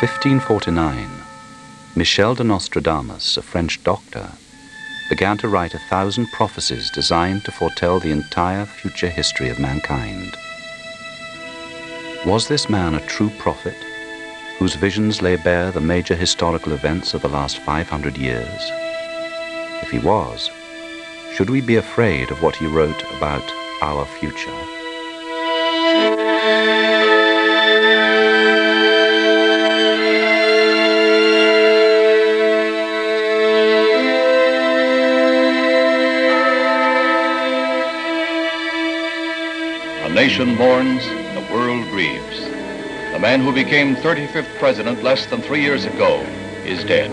1549, Michel de Nostradamus, a French doctor, began to write 1,000 prophecies designed to foretell the entire future history of mankind. Was this man a true prophet, whose visions lay bare the major historical events of the last 500 years? If he was, should we be afraid of what he wrote about our future? A nation mourns, the world grieves. The man who became 35th president less than 3 years ago is dead.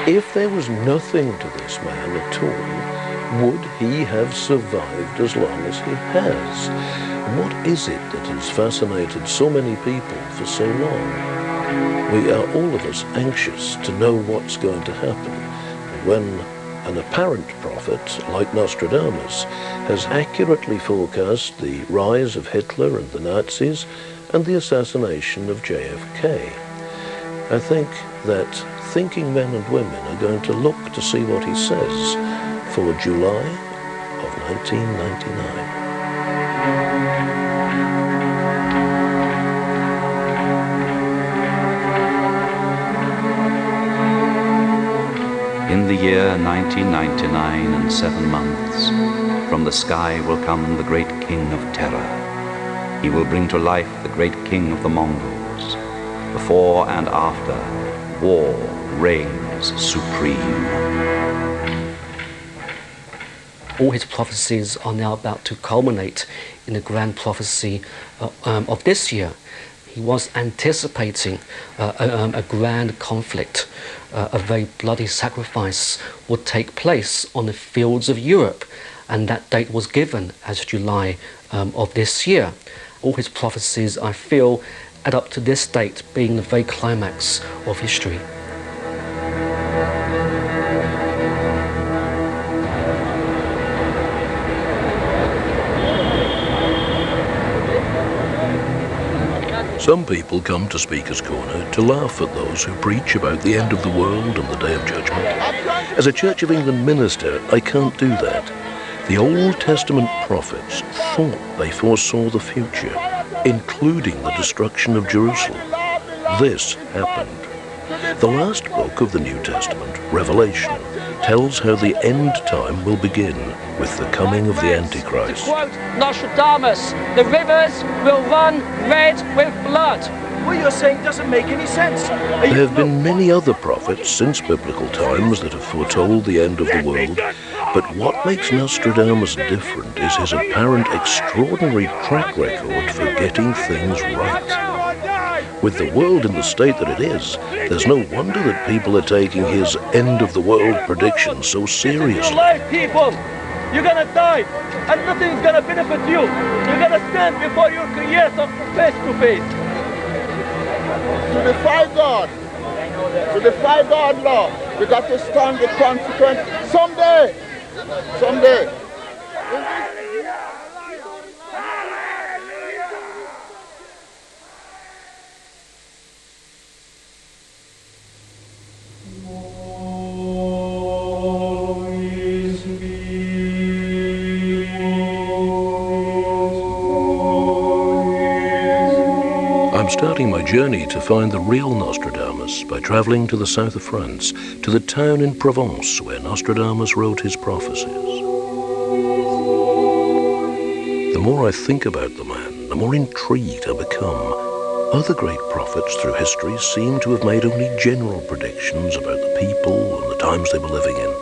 If there was nothing to this man at all, would he have survived as long as he has? What is it that has fascinated so many people for so long? We are all of us anxious to know what's going to happen. When an apparent prophet like Nostradamus has accurately forecast the rise of Hitler and the Nazis and the assassination of JFK, I think that thinking men and women are going to look to see what he says for July of 1999. In the year 1999 and 7 months, from the sky will come the great king of terror. He will bring to life the great king of the Mongols. Before and after, war reigns supreme. All his prophecies are now about to culminate in the grand prophecy of this year. He was anticipating a grand conflict, a very bloody sacrifice would take place on the fields of Europe, and that date was given as July of this year. All his prophecies, I feel, add up to this date being the very climax of history. Some people come to Speaker's Corner to laugh at those who preach about the end of the world and the Day of Judgment. As a Church of England minister, I can't do that. The Old Testament prophets thought they foresaw the future, including the destruction of Jerusalem. This happened. The last book of the New Testament, Revelation, tells how the end time will begin with the coming of the Antichrist. Quote Nostradamus, the rivers will run red with blood. What you're saying doesn't make any sense. There have been many other prophets since biblical times that have foretold the end of the world, but what makes Nostradamus different is his apparent extraordinary track record for getting things right. With the world in the state that it is, there's no wonder that people are taking his end-of-the-world predictions so seriously. People, you're gonna die, and nothing's gonna benefit you. You're gonna stand before your Creator face to face. To defy God, Lord, we got to stand the consequence someday. I'm starting my journey to find the real Nostradamus by travelling to the south of France, to the town in Provence where Nostradamus wrote his prophecies. The more I think about the man, the more intrigued I become. Other great prophets through history seem to have made only general predictions about the people and the times they were living in.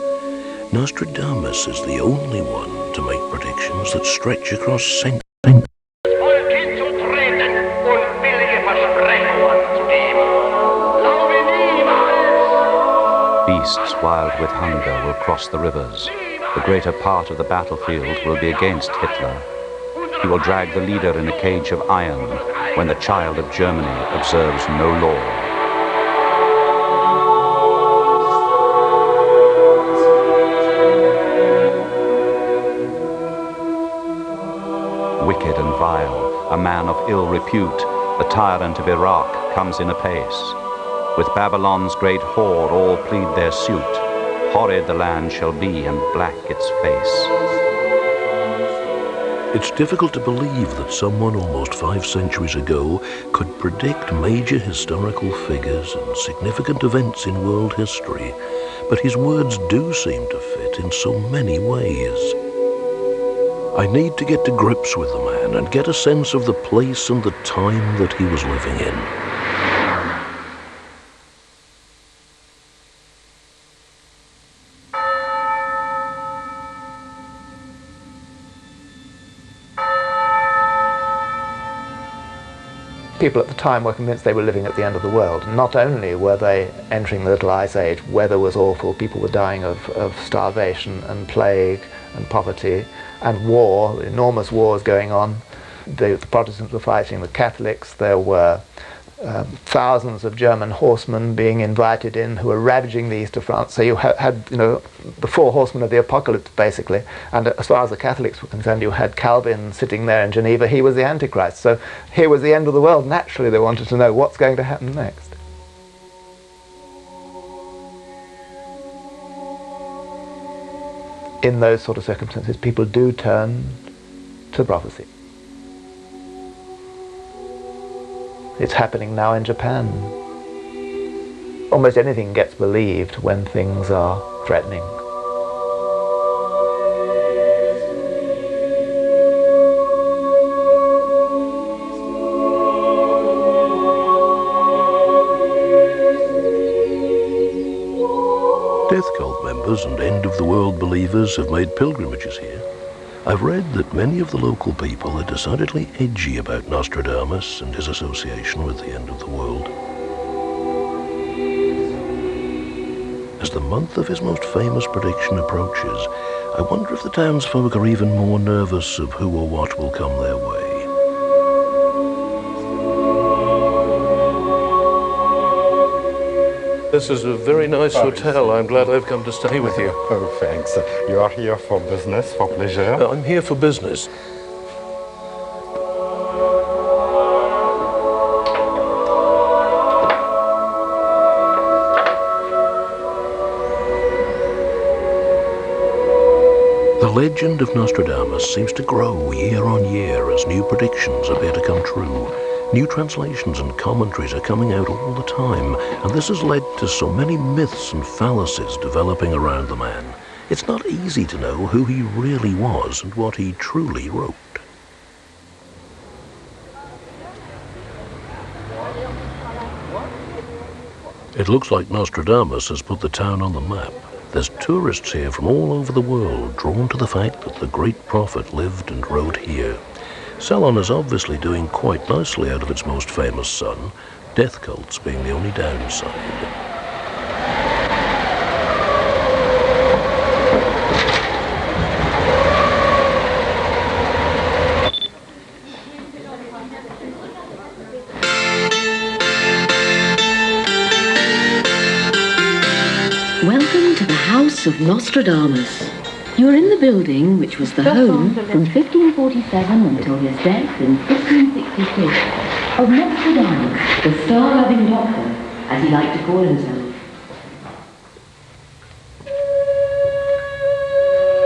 Nostradamus is the only one to make predictions that stretch across centuries. Beasts wild with hunger will cross the rivers. The greater part of the battlefield will be against Hitler. He will drag the leader in a cage of iron when the child of Germany observes no law. a man of ill repute, the tyrant of Iraq, comes in apace. With Babylon's great horde all plead their suit. Horrid the land shall be, and black its face. It's difficult to believe that someone almost 5 centuries ago could predict major historical figures and significant events in world history, but his words do seem to fit in so many ways. I need to get to grips with the man and get a sense of the place and the time that he was living in. People at the time were convinced they were living at the end of the world. Not only were they entering the Little Ice Age, weather was awful, people were dying of starvation and plague and poverty and war, enormous wars going on. The Protestants were fighting the Catholics. There were thousands of German horsemen being invited in who were ravaging the east of France. So you had the 4 horsemen of the apocalypse, basically. And as far as the Catholics were concerned, you had Calvin sitting there in Geneva. He was the Antichrist. So here was the end of the world. Naturally, they wanted to know what's going to happen next. In those sort of circumstances, people do turn to prophecy. It's happening now in Japan. Almost anything gets believed when things are threatening. Death cult members and end-of-the-world believers have made pilgrimages here. I've read that many of the local people are decidedly edgy about Nostradamus and his association with the end of the world. As the month of his most famous prediction approaches, I wonder if the townsfolk are even more nervous of who or what will come their way. This is a very nice hotel. I'm glad I've come to stay with you. Oh, thanks. You are here for business, for pleasure? I'm here for business. The legend of Nostradamus seems to grow year on year as new predictions appear to come true. New translations and commentaries are coming out all the time, and this has led to so many myths and fallacies developing around the man. It's not easy to know who he really was and what he truly wrote. It looks like Nostradamus has put the town on the map. There's tourists here from all over the world drawn to the fact that the great prophet lived and wrote here. Ceylon is obviously doing quite nicely out of its most famous son, death cults being the only downside. Welcome to the House of Nostradamus. You're in the building which was the home from 1547 until his death in 1566 of Nostradamus, the star-loving doctor, as he liked to call himself.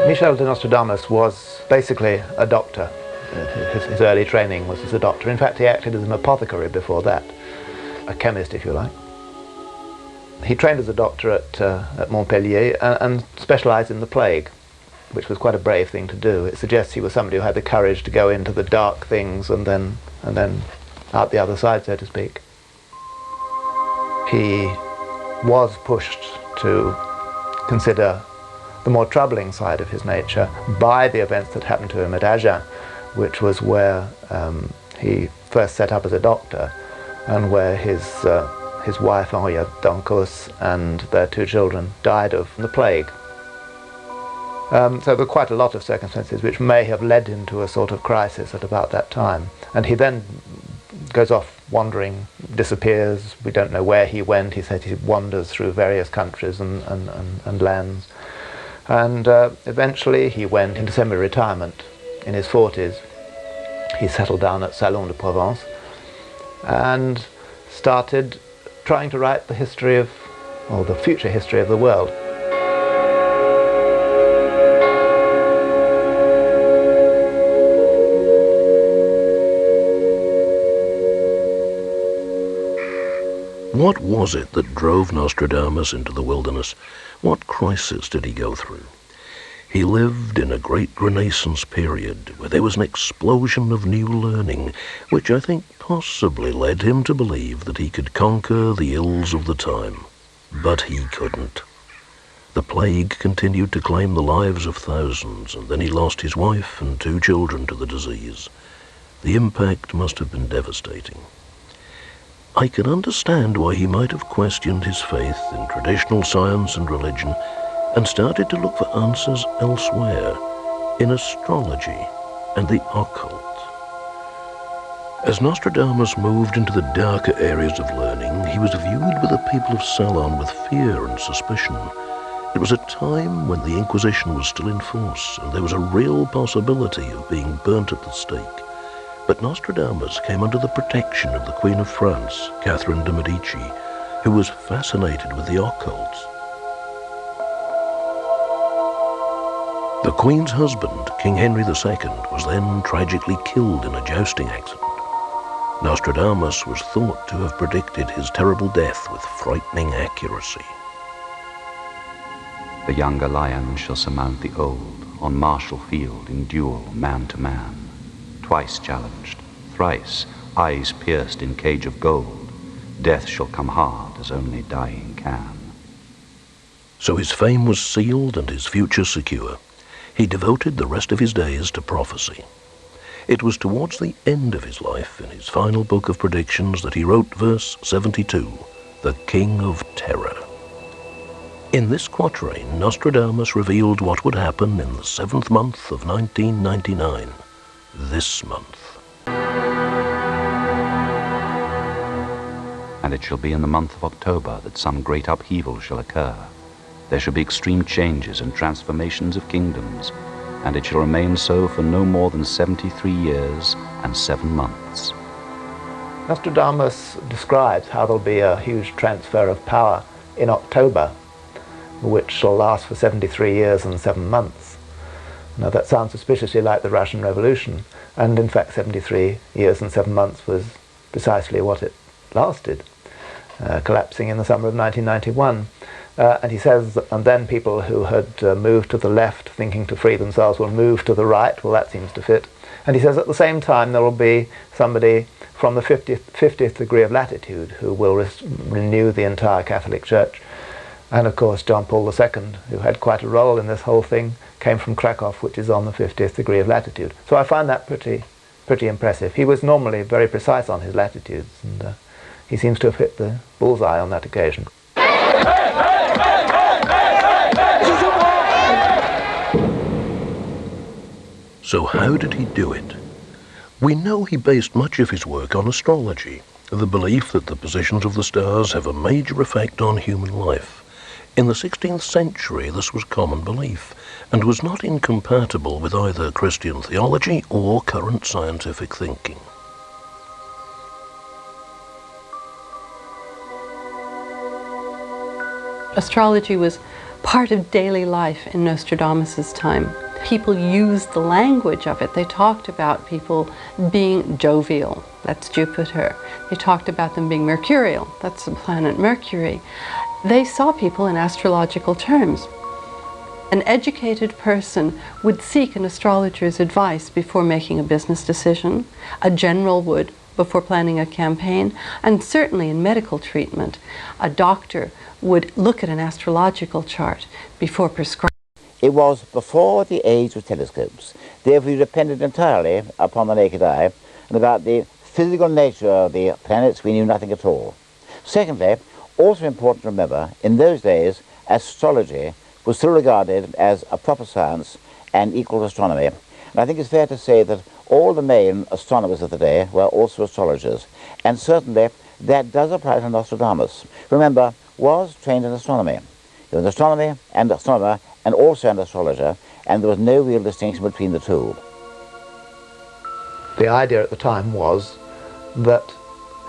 Michel de Nostradamus was basically a doctor. His early training was as a doctor. In fact, he acted as an apothecary before that, a chemist, if you like. He trained as a doctor at Montpellier and specialized in the plague, which was quite a brave thing to do. It suggests he was somebody who had the courage to go into the dark things and then out the other side, so to speak. He was pushed to consider the more troubling side of his nature by the events that happened to him at Agen, which was where he first set up as a doctor and where his wife Henriette d'Ancos and their 2 children died of the plague. So there were quite a lot of circumstances which may have led him to a sort of crisis at about that time. And he then goes off wandering, disappears. We don't know where he went. He said he wanders through various countries and lands. And eventually he went into semi-retirement in his 40s. he settled down at Salon de Provence and started trying to write the history of, or the future history of the world. What was it that drove Nostradamus into the wilderness? What crisis did he go through? He lived in a great Renaissance period where there was an explosion of new learning, which I think possibly led him to believe that he could conquer the ills of the time. But he couldn't. The plague continued to claim the lives of thousands, and then he lost his wife and 2 children to the disease. The impact must have been devastating. I can understand why he might have questioned his faith in traditional science and religion and started to look for answers elsewhere, in astrology and the occult. As Nostradamus moved into the darker areas of learning, he was viewed by the people of Salon with fear and suspicion. It was a time when the Inquisition was still in force, and there was a real possibility of being burnt at the stake. But Nostradamus came under the protection of the Queen of France, Catherine de' Medici, who was fascinated with the occult. The Queen's husband, King Henry II, was then tragically killed in a jousting accident. Nostradamus was thought to have predicted his terrible death with frightening accuracy. The younger lion shall surmount the old, on martial field in duel man to man. Twice challenged, thrice, eyes pierced in cage of gold, death shall come hard as only dying can. So his fame was sealed and his future secure. He devoted the rest of his days to prophecy. It was towards the end of his life, in his final book of predictions, that he wrote verse 72, the King of Terror. In this quatrain, Nostradamus revealed what would happen in the 7th month of 1999, this month. And it shall be in the month of October that some great upheaval shall occur. There shall be extreme changes and transformations of kingdoms, and it shall remain so for no more than 73 years and 7 months. Nostradamus describes how there'll be a huge transfer of power in October, which shall last for 73 years and 7 months. Now that sounds suspiciously like the Russian Revolution, and in fact 73 years and 7 months was precisely what it lasted, collapsing in the summer of 1991. And he says, and then people who had moved to the left thinking to free themselves will move to the right. Well, that seems to fit. And he says at the same time there will be somebody from the 50th degree of latitude who will renew the entire Catholic Church. And of course John Paul II, who had quite a role in this whole thing, came from Krakow, which is on the 50th degree of latitude. So I find that pretty impressive. He was normally very precise on his latitudes, and he seems to have hit the bullseye on that occasion. So how did he do it? We know he based much of his work on astrology, the belief that the positions of the stars have a major effect on human life. In the 16th century, this was common belief, and was not incompatible with either Christian theology or current scientific thinking. Astrology was part of daily life in Nostradamus's time. People used the language of it. They talked about people being jovial, that's Jupiter. They talked about them being mercurial, that's the planet Mercury. They saw people in astrological terms. An educated person would seek an astrologer's advice before making a business decision. A general would before planning a campaign, and certainly in medical treatment, a doctor would look at an astrological chart before prescribing. It was before the age of telescopes. Therefore we depended entirely upon the naked eye, and about the physical nature of the planets we knew nothing at all. Secondly, also important to remember, in those days astrology was still regarded as a proper science and equal to astronomy. And I think it's fair to say that all the main astronomers of the day were also astrologers, and certainly that does apply to Nostradamus. Remember, was trained in astronomy. He was an astronomer and also an astrologer, and there was no real distinction between the two. The idea at the time was that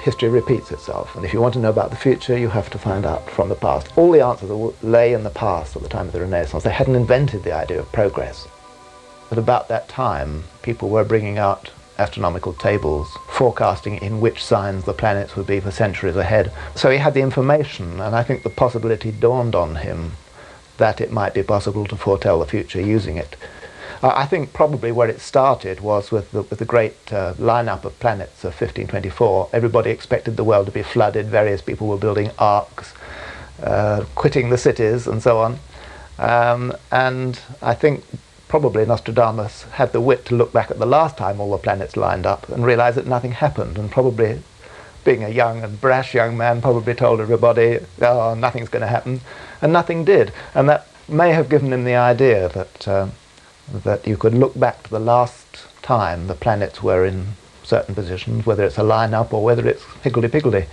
history repeats itself, and if you want to know about the future, you have to find out from the past. All the answers lay in the past at the time of the Renaissance. They hadn't invented the idea of progress. But about that time, people were bringing out astronomical tables, forecasting in which signs the planets would be for centuries ahead. So he had the information, and I think the possibility dawned on him that it might be possible to foretell the future using it. I think probably where it started was with the great lineup of planets of 1524. Everybody expected the world to be flooded. Various people were building arks, quitting the cities, and so on. And I think probably Nostradamus had the wit to look back at the last time all the planets lined up and realize that nothing happened, and probably, being a young and brash young man, probably told everybody, oh, nothing's going to happen, and nothing did. And that may have given him the idea that you could look back to the last time the planets were in certain positions, whether it's a line-up or whether it's higgledy-piggledy,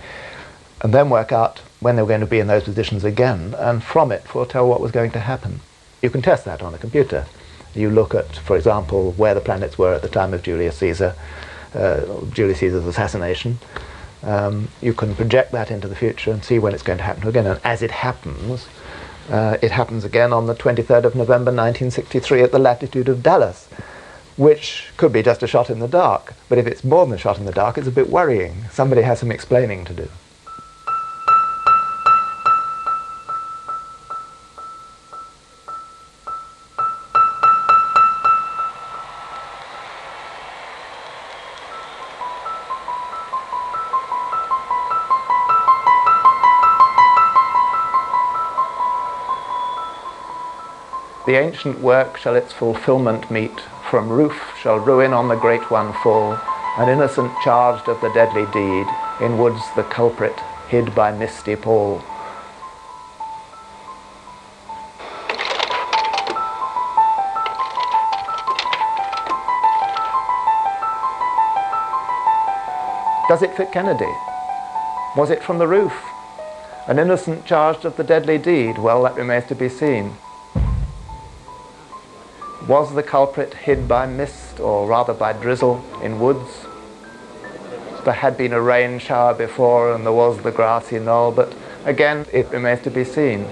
and then work out when they were going to be in those positions again, and from it foretell what was going to happen. You can test that on a computer. You look at, for example, where the planets were at the time of Julius Caesar's assassination. You can project that into the future and see when it's going to happen again. And as it happens again on the 23rd of November 1963 at the latitude of Dallas, which could be just a shot in the dark. But if it's more than a shot in the dark, it's a bit worrying. Somebody has some explaining to do. The ancient work shall its fulfilment meet, from roof shall ruin on the great one fall, an innocent charged of the deadly deed, in woods the culprit hid by misty pall. Does it fit Kennedy? Was it from the roof? An innocent charged of the deadly deed? Well, that remains to be seen. Was the culprit hid by mist, or rather by drizzle, in woods? There had been a rain shower before, and there was the grassy knoll, but again, it remains to be seen.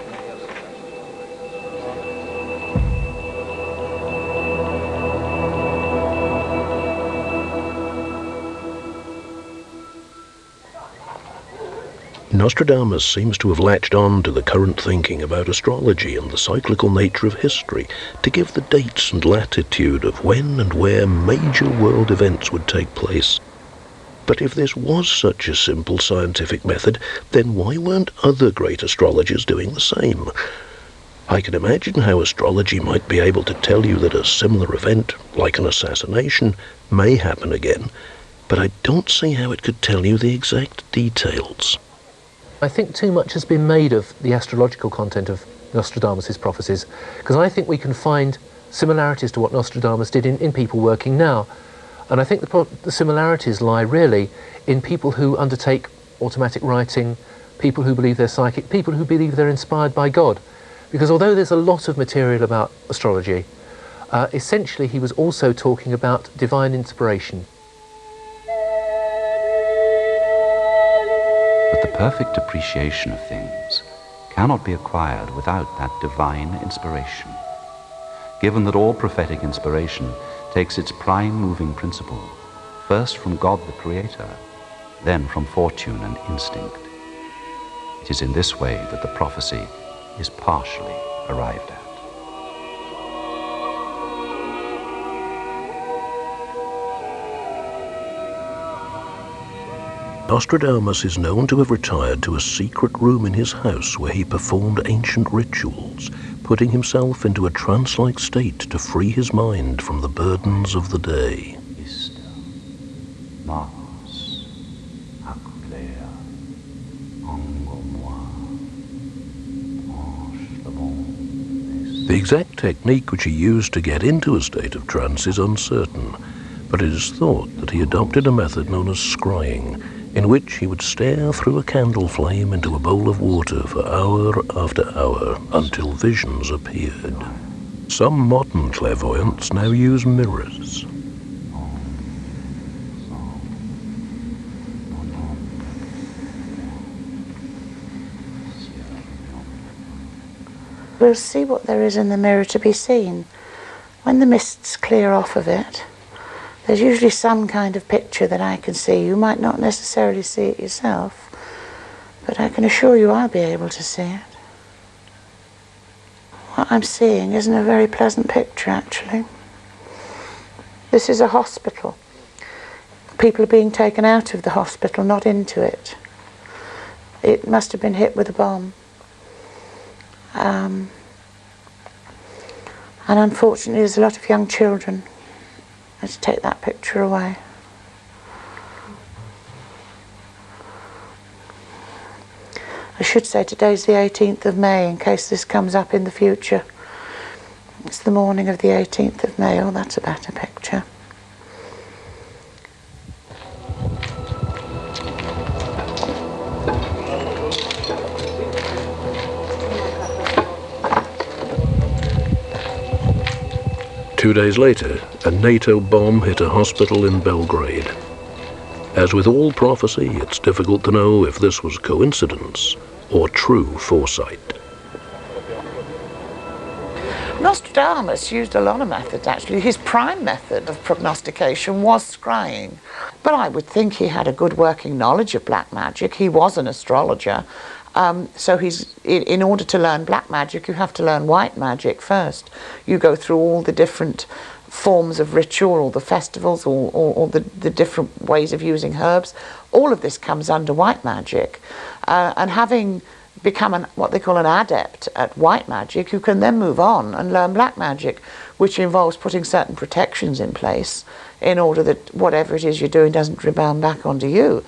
Nostradamus seems to have latched on to the current thinking about astrology and the cyclical nature of history to give the dates and latitude of when and where major world events would take place. But if this was such a simple scientific method, then why weren't other great astrologers doing the same? I can imagine how astrology might be able to tell you that a similar event, like an assassination, may happen again, but I don't see how it could tell you the exact details. I think too much has been made of the astrological content of Nostradamus' prophecies, because I think we can find similarities to what Nostradamus did in people working now. And I think the similarities lie really in people who undertake automatic writing, people who believe they're psychic, people who believe they're inspired by God. Because although there's a lot of material about astrology, essentially he was also talking about divine inspiration. But the perfect appreciation of things cannot be acquired without that divine inspiration. Given that all prophetic inspiration takes its prime moving principle, first from God the Creator, then from fortune and instinct, it is in this way that the prophecy is partially arrived at. Nostradamus is known to have retired to a secret room in his house where he performed ancient rituals, putting himself into a trance-like state to free his mind from the burdens of the day. The exact technique which he used to get into a state of trance is uncertain, but it is thought that he adopted a method known as scrying, in which he would stare through a candle flame into a bowl of water for hour after hour until visions appeared. Some modern clairvoyants now use mirrors. we'll see what there is in the mirror to be seen. When the mists clear off of it, there's usually some kind of picture that I can see. You might not necessarily see it yourself, but I can assure you I'll be able to see it. What I'm seeing isn't a very pleasant picture, actually. This is a hospital. People are being taken out of the hospital, not into it. It must have been hit with a bomb. And unfortunately there's a lot of young children. Let's take that picture away. I should say today's the 18th of May in case this comes up in the future. It's the morning of the 18th of May. Oh, that's a better picture. Two days later, a NATO bomb hit a hospital in Belgrade. As with all prophecy, it's difficult to know if this was coincidence or true foresight. Nostradamus used a lot of methods, actually. His prime method of prognostication was scrying. But I would think he had a good working knowledge of black magic. He was an astrologer. So in order to learn black magic, you have to learn white magic first. You go through all the different forms of ritual, all the festivals, all the different ways of using herbs. All of this comes under white magic. And having become what they call an adept at white magic, you can then move on and learn black magic, which involves putting certain protections in place in order that whatever it is you're doing doesn't rebound back onto you.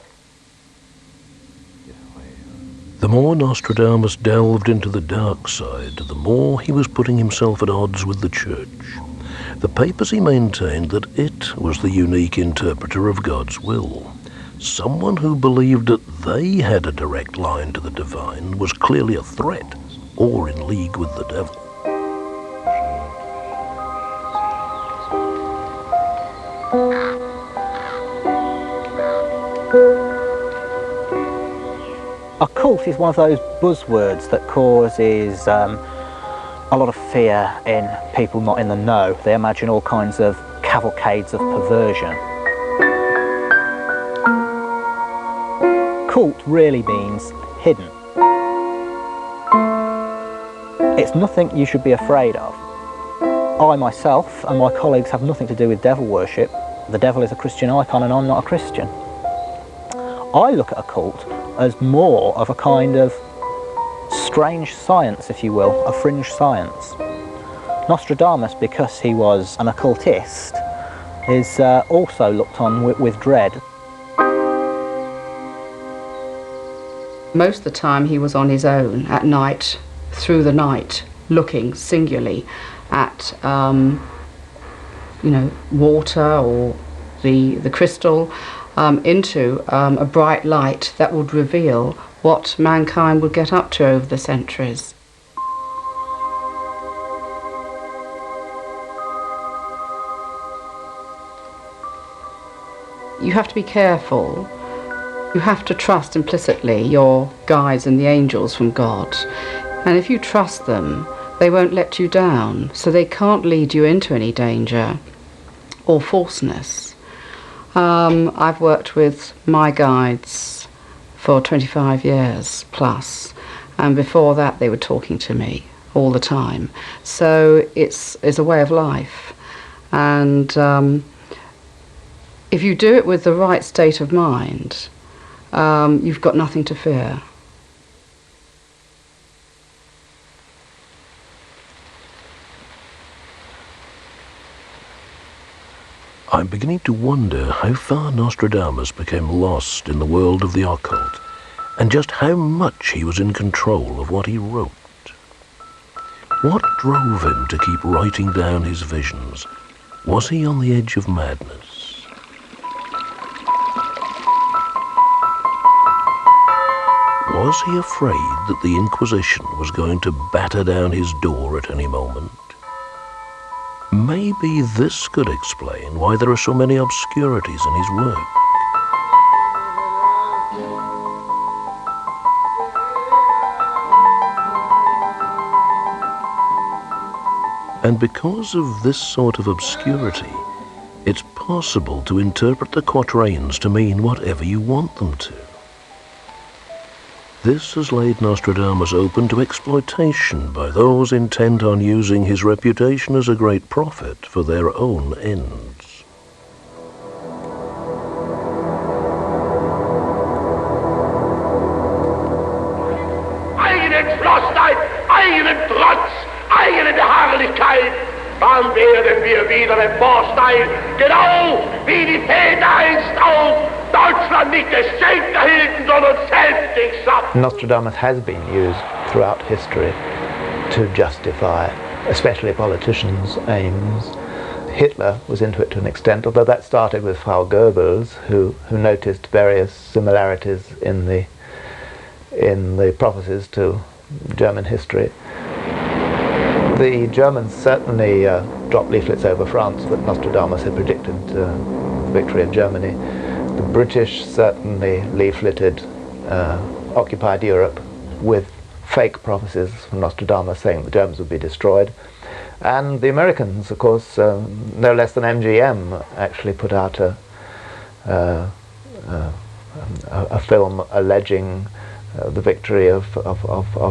The more Nostradamus delved into the dark side, the more he was putting himself at odds with the church. The papacy maintained that it was the unique interpreter of God's will. Someone who believed that they had a direct line to the divine was clearly a threat or in league with the devil. Occult is one of those buzzwords that causes a lot of fear in people not in the know. They imagine all kinds of cavalcades of perversion. Cult really means hidden. It's nothing you should be afraid of. I myself and my colleagues have nothing to do with devil worship. The devil is a Christian icon and I'm not a Christian. I look at a cult as more of a kind of strange science, if you will, a fringe science. Nostradamus, because he was an occultist, is also looked on with dread. Most of the time he was on his own at night, through the night, looking singularly at water or the crystal, into a bright light that would reveal what mankind would get up to over the centuries. You have to be careful. You have to trust implicitly your guides and the angels from God. And if you trust them, they won't let you down, so they can't lead you into any danger or falseness. I've worked with my guides for 25 years plus, and before that they were talking to me all the time. So it's a way of life, and if you do it with the right state of mind, you've got nothing to fear. I'm beginning to wonder how far Nostradamus became lost in the world of the occult, and just how much he was in control of what he wrote. What drove him to keep writing down his visions? Was he on the edge of madness? Was he afraid that the Inquisition was going to batter down his door at any moment? Maybe this could explain why there are so many obscurities in his work. And because of this sort of obscurity, it's possible to interpret the quatrains to mean whatever you want them to. This has laid Nostradamus open to exploitation by those intent on using his reputation as a great prophet for their own ends. Eigenen Frostheit, eigenen Trotz, eigene Beharrlichkeit, dann werden wir wieder emporsteigen, genau wie die Väter einst auch Deutschland nicht geschenkt erhielten, sondern selbst den Schatz. Nostradamus has been used throughout history to justify, especially politicians' aims. Hitler was into it to an extent, although that started with Frau Goebbels, who noticed various similarities in the prophecies to German history. The Germans certainly dropped leaflets over France that Nostradamus had predicted the victory of Germany. The British certainly leafleted occupied Europe with fake prophecies from Nostradamus saying the Germans would be destroyed. And the Americans, of course, no less than MGM, actually put out a film alleging the victory of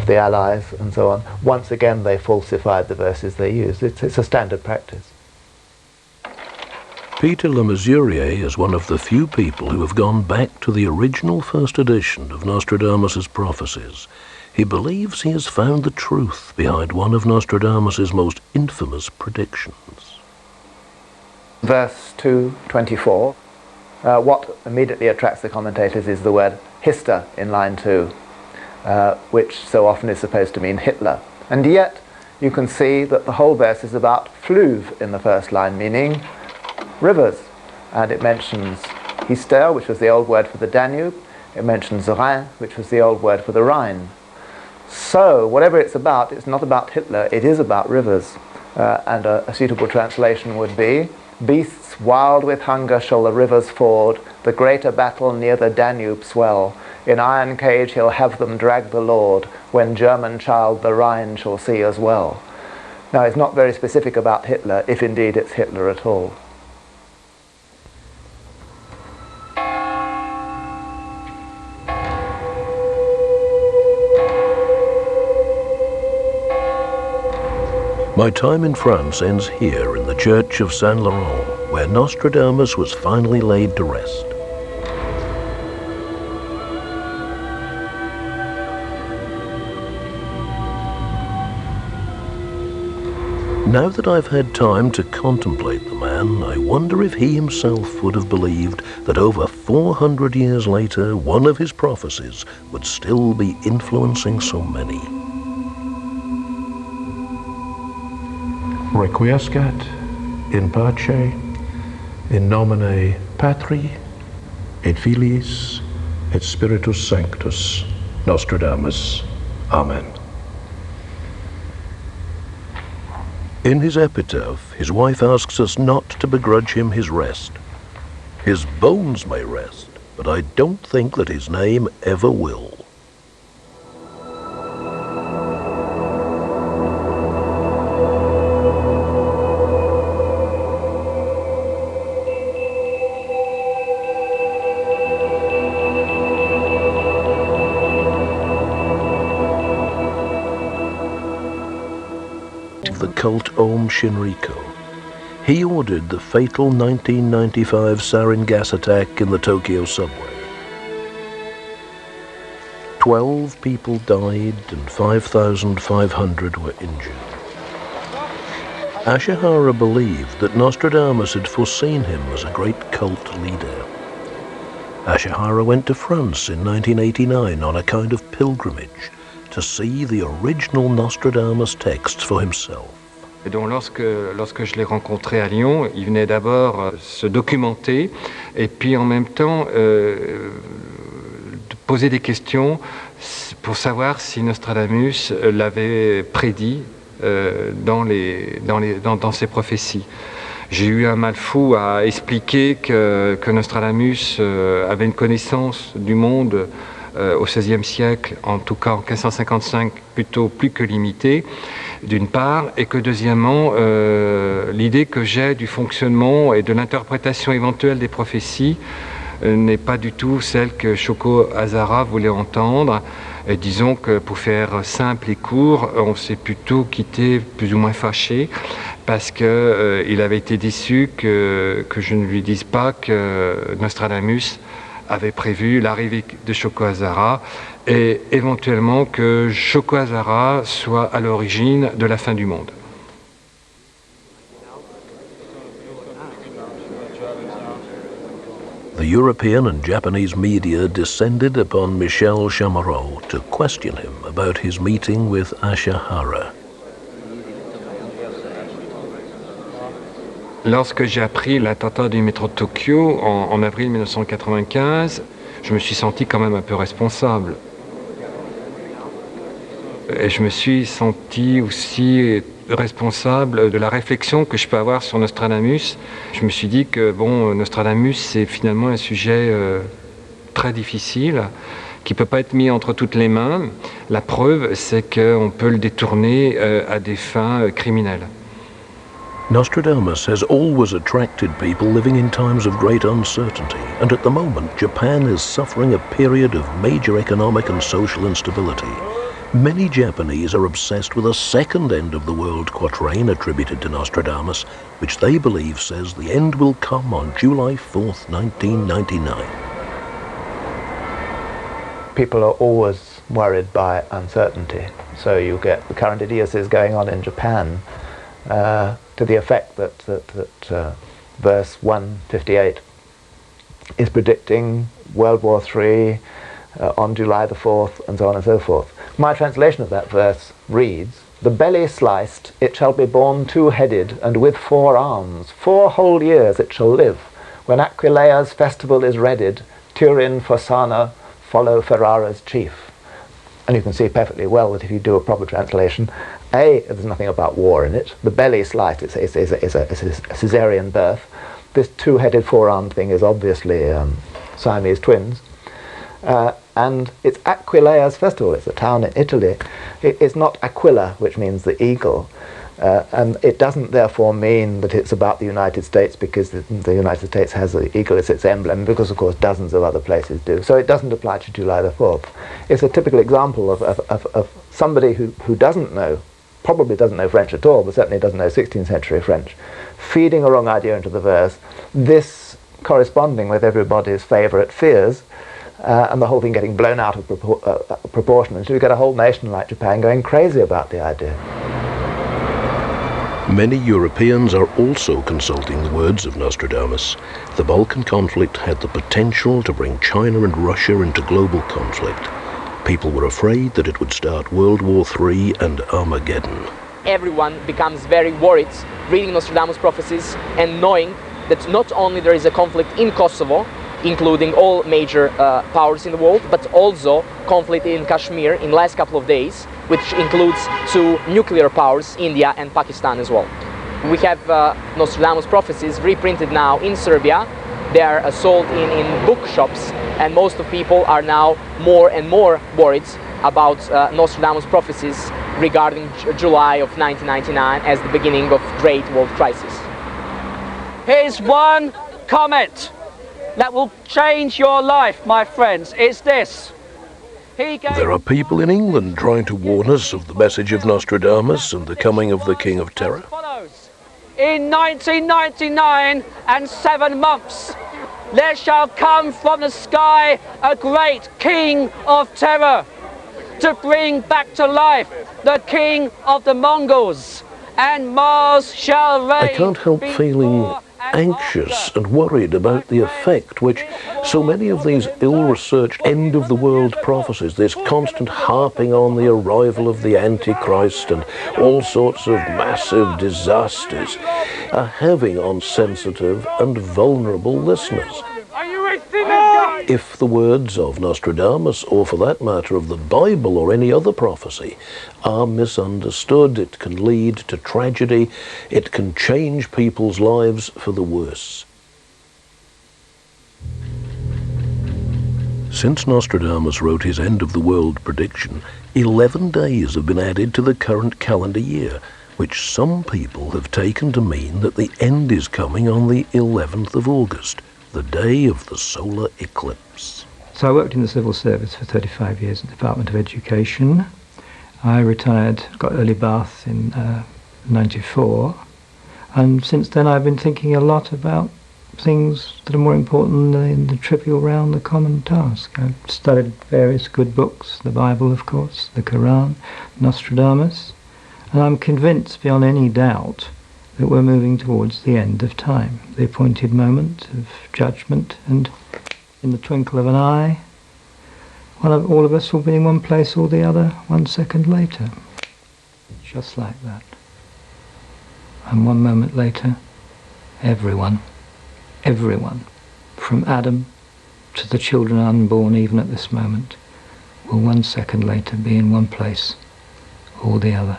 the Allies and so on. Once again, they falsified the verses they used. It's a standard practice. Peter Le Mesurier is one of the few people who have gone back to the original first edition of Nostradamus's prophecies. He believes he has found the truth behind one of Nostradamus's most infamous predictions. Verse 2:24. What immediately attracts the commentators is the word Hister in line 2, which so often is supposed to mean Hitler. And yet you can see that the whole verse is about Fluve in the first line, meaning rivers. And it mentions Hister, which was the old word for the Danube. It mentions Rhin, which was the old word for the Rhine. So whatever it's not about Hitler, it is about rivers. And a suitable translation would be, beasts wild with hunger shall the rivers ford, the greater battle near the Danube swell. In iron cage he'll have them drag the Lord, when German child the Rhine shall see as well. Now it's not very specific about Hitler, if indeed it's Hitler at all. My time in France ends here in the church of Saint Laurent, where Nostradamus was finally laid to rest. Now that I've had time to contemplate the man, I wonder if he himself would have believed that over 400 years later, one of his prophecies would still be influencing so many. Requiescat in pace, in nomine Patri, et Filiis, et Spiritus Sanctus, Nostradamus. Amen. In his epitaph, his wife asks us not to begrudge him his rest. His bones may rest, but I don't think that his name ever will. The cult Om Shinrikyo. He ordered the fatal 1995 sarin gas attack in the Tokyo subway. 12 people died and 5,500 were injured. Ashihara believed that Nostradamus had foreseen him as a great cult leader. Ashihara went to France in 1989 on a kind of pilgrimage to see the original Nostradamus texts for himself. Et donc lorsque je l'ai rencontré à Lyon, il venait d'abord se documenter et puis en même temps poser des questions pour savoir si Nostradamus l'avait prédit dans ses prophéties. J'ai eu un mal fou à expliquer que Nostradamus avait une connaissance du monde au XVIe siècle, en tout cas en 1555, plutôt plus que limitée, d'une part, et que deuxièmement, l'idée que j'ai du fonctionnement et de l'interprétation éventuelle des prophéties n'est pas du tout celle que Shoko Hazara voulait entendre. Et disons que pour faire simple et court, on s'est plutôt quitté plus ou moins fâché parce qu'il avait été déçu que je ne lui dise pas que Nostradamus avait prévu l'arrivée de Shoko Hazara et éventuellement que Shoko Hazara soit à l'origine de la fin du monde. The European and Japanese media descended upon Michel Chamarot to question him about his meeting with Ashihara. Lorsque j'ai appris l'attentat du métro de Tokyo en avril 1995, je me suis senti quand même un peu responsable. Et je me suis senti aussi responsable de la réflexion que je peux avoir sur Nostradamus. Je me suis dit que bon, Nostradamus, c'est finalement un sujet très difficile, qui ne peut pas être mis entre toutes les mains. La preuve, c'est qu'on peut le détourner à des fins criminelles. Nostradamus has always attracted people living in times of great uncertainty, and at the moment Japan is suffering a period of major economic and social instability. Many Japanese are obsessed with a second end of the world quatrain attributed to Nostradamus, which they believe says the end will come on July 4th, 1999. People are always worried by uncertainty, so you get the current idiocies going on in Japan to the effect that verse 158 is predicting World War III on July the 4th, and so on and so forth. My translation of that verse reads, "The belly sliced, it shall be born two-headed, and with 4 arms. 4 whole years it shall live. When Aquilea's festival is readied, Turin, Fossana, follow Ferrara's chief." And you can see perfectly well that if you do a proper translation, A, there's nothing about war in it. The belly sliced is a Caesarean birth. This two-headed 4-armed thing is obviously Siamese twins. And it's Aquilea's festival. It's a town in Italy. It's not Aquila, which means the eagle. And it doesn't therefore mean that it's about the United States because the United States has the eagle as its emblem, because of course dozens of other places do. So it doesn't apply to July the 4th. It's a typical example of somebody who doesn't know, probably doesn't know French at all, but certainly doesn't know 16th century French, feeding a wrong idea into the verse, this corresponding with everybody's favourite fears, and the whole thing getting blown out of proportion until you get a whole nation like Japan going crazy about the idea. Many Europeans are also consulting the words of Nostradamus. The Balkan conflict had the potential to bring China and Russia into global conflict. People were afraid that it would start World War III and Armageddon. Everyone becomes very worried reading Nostradamus prophecies and knowing that not only there is a conflict in Kosovo, including all major powers in the world, but also conflict in Kashmir in the last couple of days, which includes 2 nuclear powers, India and Pakistan as well. We have Nostradamus prophecies reprinted now in Serbia. They are sold in bookshops, and most of people are now more and more worried about Nostradamus prophecies regarding July of 1999 as the beginning of great world crisis. Here's one comment that will change your life, my friends. It's this. There are people in England trying to warn us of the message of Nostradamus and the coming of the King of Terror. In 1999 and 7 months, there shall come from the sky a great King of Terror to bring back to life the King of the Mongols, and Mars shall reign. I can't help feeling anxious and worried about the effect which so many of these ill-researched end-of-the-world prophecies, this constant harping on the arrival of the Antichrist and all sorts of massive disasters, are having on sensitive and vulnerable listeners. If the words of Nostradamus, or for that matter of the Bible or any other prophecy, are misunderstood, it can lead to tragedy, it can change people's lives for the worse. Since Nostradamus wrote his end-of-the-world prediction, 11 days have been added to the current calendar year, which some people have taken to mean that the end is coming on the 11th of August, the day of the solar eclipse. So I worked in the civil service for 35 years at the Department of Education. I retired, got early bath in 94, and since then I've been thinking a lot about things that are more important than the trivial round the common task. I've studied various good books, the Bible of course, the Quran, Nostradamus, and I'm convinced beyond any doubt that we're moving towards the end of time, the appointed moment of judgment, and in the twinkle of an eye, all of us will be in one place or the other 1 second later. Just like that. And 1 moment later, everyone, from Adam to the children unborn even at this moment, will 1 second later be in one place or the other.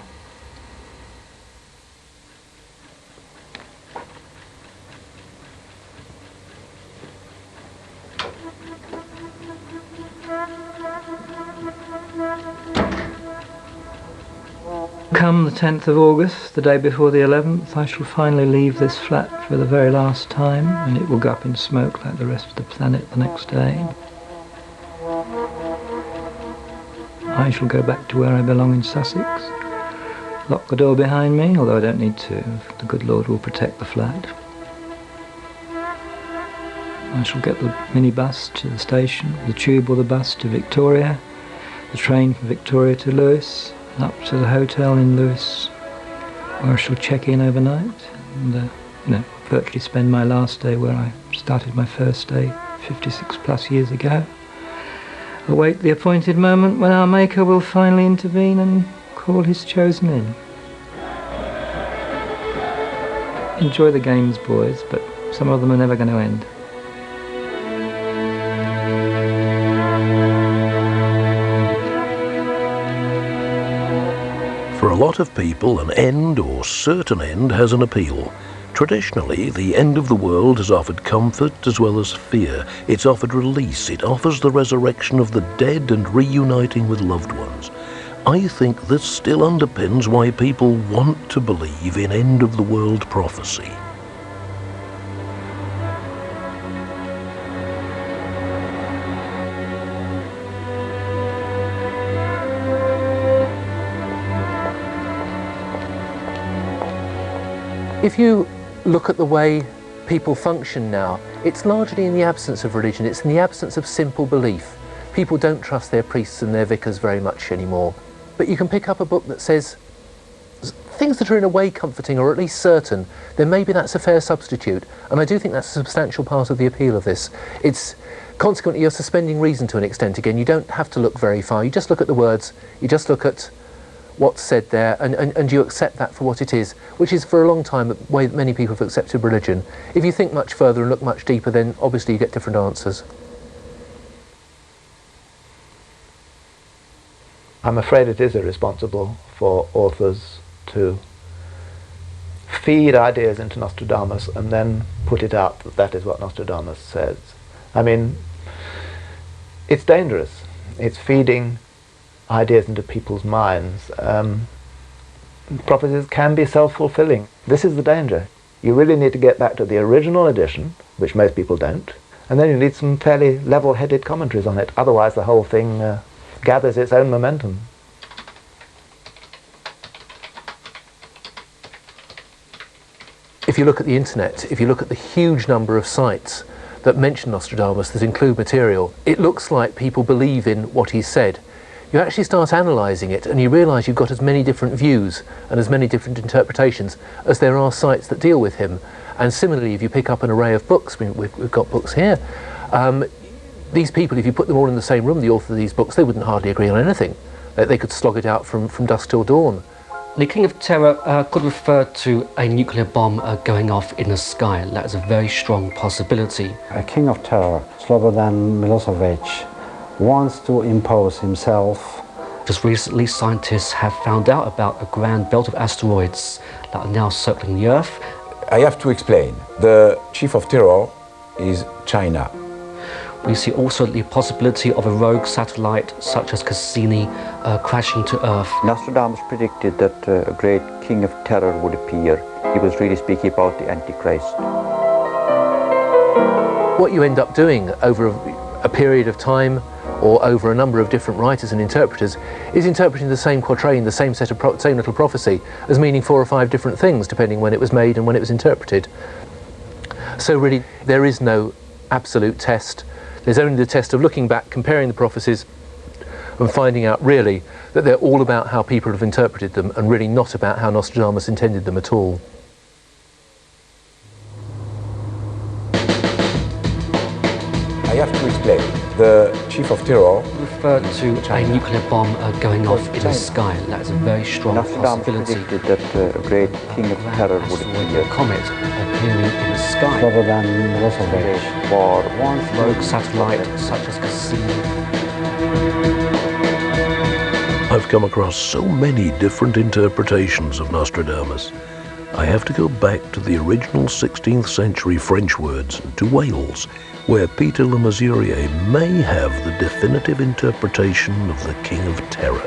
Come the 10th of August, the day before the 11th, I shall finally leave this flat for the very last time, and it will go up in smoke like the rest of the planet the next day. I shall go back to where I belong in Sussex, lock the door behind me, although I don't need to. The good Lord will protect the flat. I shall get the minibus to the station, the tube or the bus to Victoria, the train from Victoria to Lewes, and up to the hotel in Lewes, where I shall check in overnight and, virtually spend my last day where I started my first day 56 plus years ago. Await the appointed moment when our Maker will finally intervene and call his chosen in. Enjoy the games, boys, but some of them are never going to end. For a lot of people, an end or certain end has an appeal. Traditionally, the end of the world has offered comfort as well as fear. It's offered release. It offers the resurrection of the dead and reuniting with loved ones. I think this still underpins why people want to believe in end-of-the-world prophecy. If you look at the way people function now, it's largely in the absence of religion, it's in the absence of simple belief. People don't trust their priests and their vicars very much anymore. But you can pick up a book that says things that are in a way comforting or at least certain, then maybe that's a fair substitute. And I do think that's a substantial part of the appeal of this. Consequently, you're suspending reason to an extent again. You don't have to look very far. You just look at the words, you just look at what's said there, and you accept that for what it is, which is for a long time the way that many people have accepted religion. If you think much further and look much deeper, then obviously you get different answers. I'm afraid it is irresponsible for authors to feed ideas into Nostradamus and then put it out that that is what Nostradamus says. I mean, it's dangerous. It's feeding ideas into people's minds. Prophecies can be self-fulfilling. This is the danger. You really need to get back to the original edition, which most people don't, and then you need some fairly level-headed commentaries on it. Otherwise the whole thing gathers its own momentum. If you look at the internet, if you look at the huge number of sites that mention Nostradamus, that include material, it looks like people believe in what he said. You actually start analysing it and you realise you've got as many different views and as many different interpretations as there are sites that deal with him. And similarly, if you pick up an array of books, we've got books here, these people, if you put them all in the same room, the author of these books, they wouldn't hardly agree on anything. They could slog it out from dusk till dawn. The King of Terror could refer to a nuclear bomb going off in the sky. That is a very strong possibility. A King of Terror, Slobodan Milosevic, wants to impose himself. Just recently, scientists have found out about a grand belt of asteroids that are now circling the Earth. I have to explain. The chief of terror is China. We see also the possibility of a rogue satellite such as Cassini crashing to Earth. Nostradamus predicted that a great king of terror would appear. He was really speaking about the Antichrist. What you end up doing over a period of time or over a number of different writers and interpreters is interpreting the same quatrain, the same same little prophecy, as meaning 4 or 5 different things depending when it was made and when it was interpreted. So really there is no absolute test. There's only the test of looking back, comparing the prophecies and finding out really that they're all about how people have interpreted them and really not about how Nostradamus intended them at all. I have to explain. The chief of terror referred to a nuclear bomb going off in the sky. That is a very strong possibility. Predicted that a great king of terror would appear. A comet appearing in the sky. War, rogue satellite such as Cassini. I've come across so many different interpretations of Nostradamus. I have to go back to the original 16th century French words, to Wales, where Peter Le Mesurier may have the definitive interpretation of the King of Terror.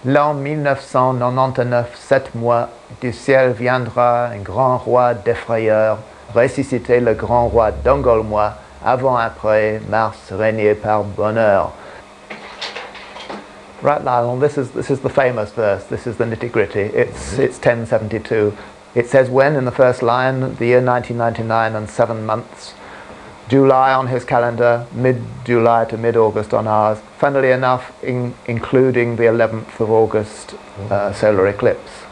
L'an 1999, 7 mois, du ciel viendra un grand roi défrayeur, ressusciter le grand roi d'Angolmois, avant-après, Mars régné par bonheur. Right, Lionel, this is the famous verse, this is the nitty-gritty. It's 1072. It says, when, in the first line, the year 1999 and 7 months, July on his calendar, mid-July to mid-August on ours, funnily enough, including the 11th of August solar eclipse.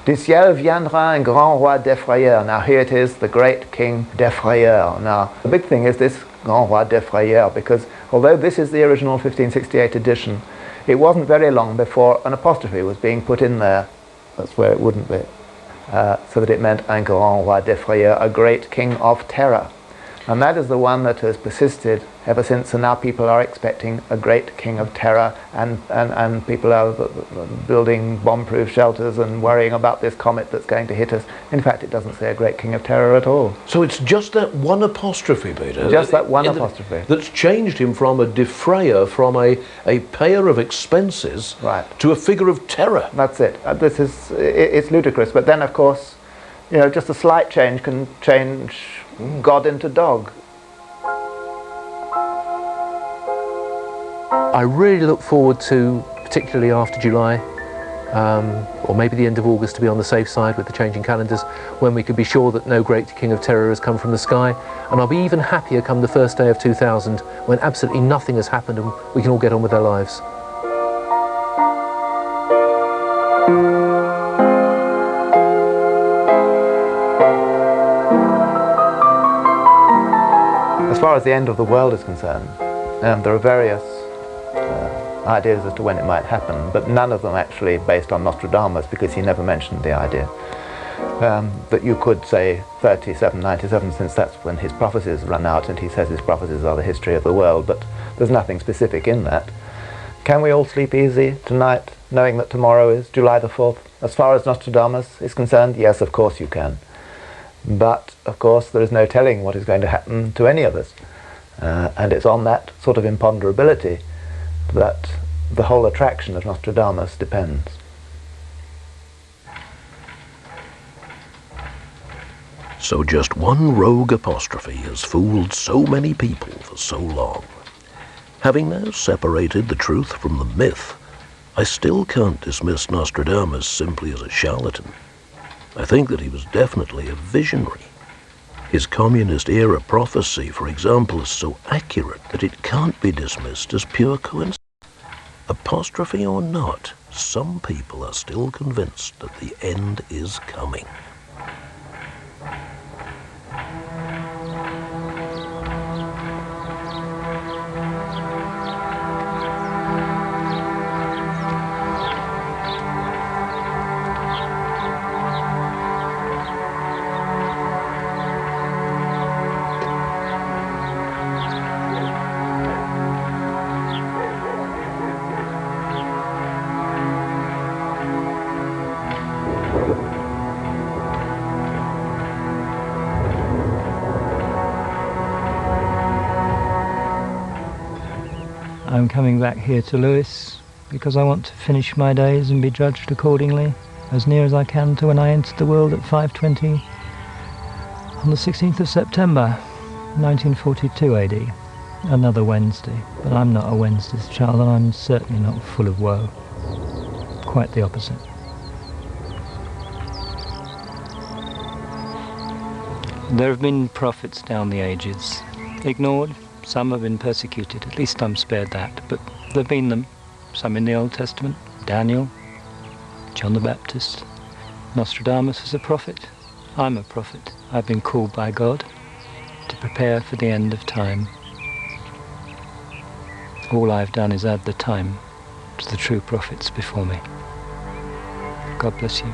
Du ciel viendra un grand roi défrayeur. Now here it is, the great king défrayeur. Now the big thing is this grand roi défrayeur, because although this is the original 1568 edition, it wasn't very long before an apostrophe was being put in there. That's where it wouldn't be. So that it meant un grand roi défrayeur, a great king of terror. And that is the one that has persisted ever since, and now people are expecting a great king of terror, and people are building bomb-proof shelters and worrying about this comet that's going to hit us. In fact, it doesn't say a great king of terror at all. So it's just that one apostrophe, Peter? Just that one apostrophe. That's changed him from a defrayer, from a payer of expenses, right, to a figure of terror. That's it. It's ludicrous. But then, of course, you know, just a slight change can change God into dog. I really look forward to, particularly after July, or maybe the end of August to be on the safe side with the changing calendars, when we could be sure that no great king of terror has come from the sky. And I'll be even happier come the first day of 2000, when absolutely nothing has happened and we can all get on with our lives. As far as the end of the world is concerned, there are various ideas as to when it might happen, but none of them actually based on Nostradamus, because he never mentioned the idea. That you could say 3797, since that's when his prophecies run out, and he says his prophecies are the history of the world, but there's nothing specific in that. Can we all sleep easy tonight, knowing that tomorrow is July the 4th? As far as Nostradamus is concerned, yes, of course you can. But, of course, there is no telling what is going to happen to any of us. And it's on that sort of imponderability that the whole attraction of Nostradamus depends. So just one rogue apostrophe has fooled so many people for so long. Having now separated the truth from the myth, I still can't dismiss Nostradamus simply as a charlatan. I think that he was definitely a visionary. His communist-era prophecy, for example, is so accurate that it can't be dismissed as pure coincidence. Apostrophe or not, some people are still convinced that the end is coming. I'm coming back here to Lewes because I want to finish my days and be judged accordingly, as near as I can to when I entered the world at 5:20 on the 16th of September 1942 AD. Another Wednesday, but I'm not a Wednesday's child, and I'm certainly not full of woe. Quite the opposite. There have been prophets down the ages, ignored. Some have been persecuted, at least I'm spared that, but there have been them. Some in the Old Testament, Daniel, John the Baptist. Nostradamus was a prophet. I'm a prophet. I've been called by God to prepare for the end of time. All I've done is add the time to the true prophets before me. God bless you.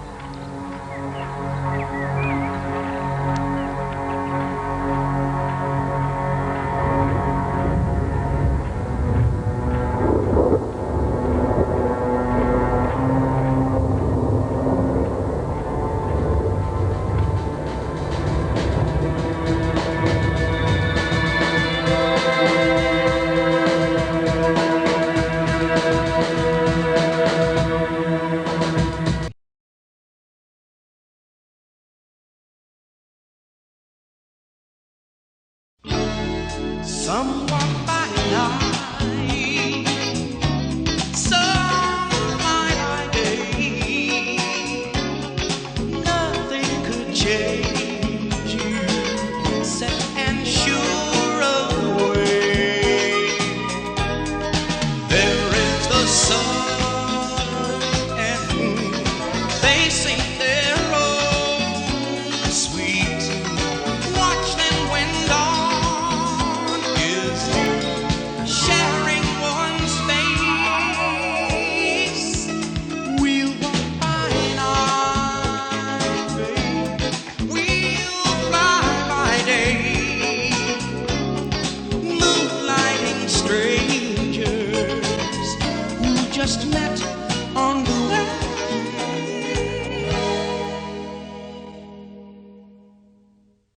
Someone by night, someone by day, nothing could change you, set and sure of the way. There is the sun and moon, they sing their own sweet tune. Watch them when dawn is due, sharing one space. We'll walk by night, babe. We'll fly by day, moonlighting strangers who just met on the way.